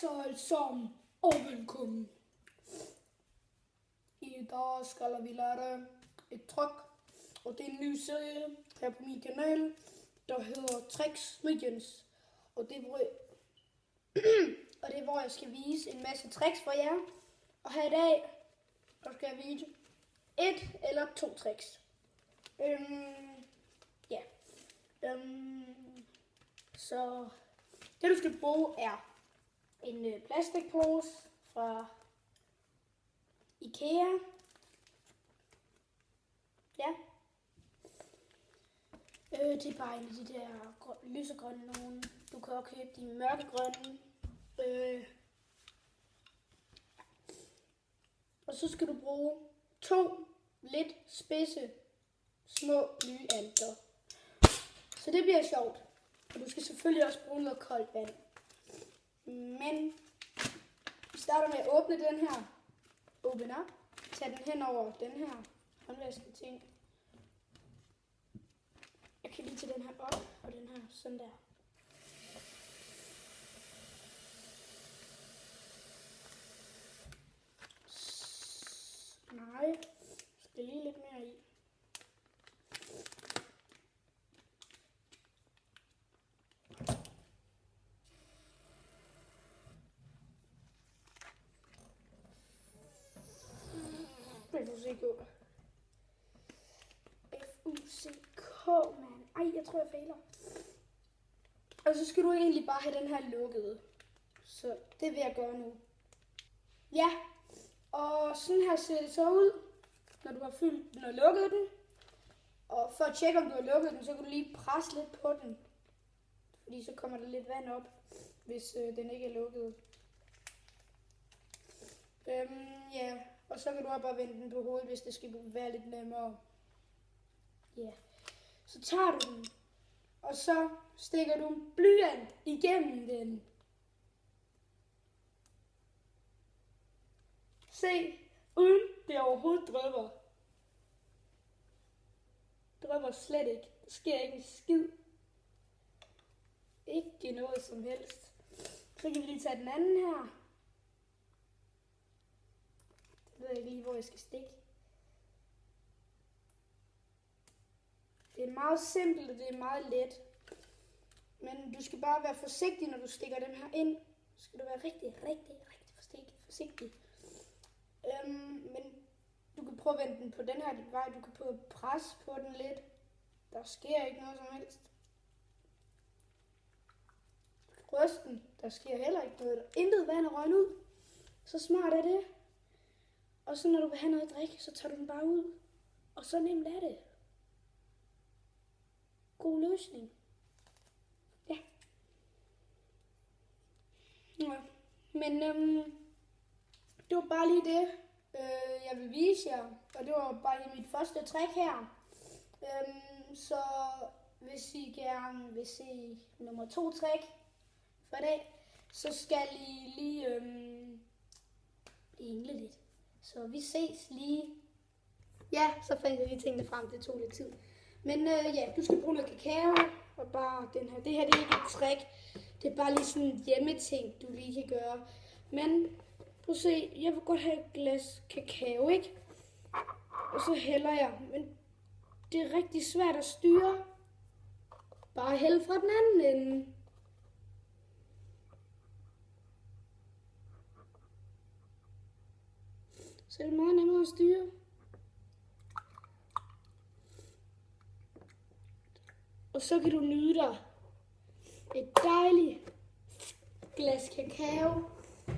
så alt sammen, og velkommen. I dag skal vi lære et trick, og det er en ny serie her på min kanal, der hedder Tricks med Jens. Og det er hvor jeg skal vise en masse tricks for jer. Og her i dag, der skal jeg vise 1 eller 2 tricks. Så det du skal bruge er en plastikpose fra IKEA. Ja. Det er bare en af de der lysegrønne nogle. Du kan også købe de mørkegrønne. Og så skal du bruge 2 lidt spidse små blyanter. Så det bliver sjovt. Og du skal selvfølgelig også bruge noget koldt vand. Men vi starter med at åbne den her. Open up. Tag den hen over den her håndvaskede ting. Jeg kan lige tage den her op og den her sådan der. Nej, skal lige lidt mere i. F-U-C-K. F-U-C-K, mand. Ej, jeg tror, jeg fejler. Og så skal du egentlig bare have den her lukket. Så det vil jeg gøre nu. Ja, og sådan her ser det så ud, når du har fyldt den og lukket den. Og for at tjekke, om du har lukket den, så kan du lige presse lidt på den. Fordi så kommer der lidt vand op, hvis den ikke er lukket. Ja, og så kan du bare vende den på hovedet, hvis det skal være lidt nemmere. Ja, så tager du den, og så stikker du en blyant igennem den. Se, uden det overhovedet drypper. Drypper slet ikke. Der sker ikke en skid. Ikke noget som helst. Så kan vi lige tage den anden her. Jeg ved ikke lige, hvor jeg skal stikke. Det er meget simpelt, og det er meget let. Men du skal bare være forsigtig, når du stikker dem her ind. Så skal du være rigtig forsigtig. Men du kan prøve at vende den på den her vej. Du kan prøve at presse på den lidt. Der sker ikke noget som helst. Rysten, der sker heller ikke noget. Intet vand er røget ud. Så smart er det. Og så når du vil have noget at drikke, så tager du den bare ud. Og så nemt er det. God løsning. Ja. Men det var bare lige det, jeg vil vise jer. Og det var bare lige mit første trick her. Så hvis I gerne vil se nummer 2 trick for i dag, så skal I lige engle lidt. Så vi ses lige. Ja, så fandt jeg lige tingene frem. Det tog lidt tid. Men ja, du skal bruge noget kakao. Og bare den her. Det her det er ikke et trick. Det er bare lige sådan en hjemmeting, du lige kan gøre. Men prøv at se. Jeg vil godt have et glas kakao, ikke? Og så hælder jeg. Men det er rigtig svært at styre. Bare hæld fra den anden ende. Så er det meget nemmere at styre. Og så kan du nyde dig et dejligt glas kakao,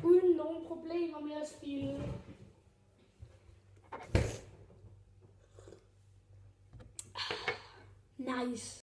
uden nogen problemer med at spilde. Nice.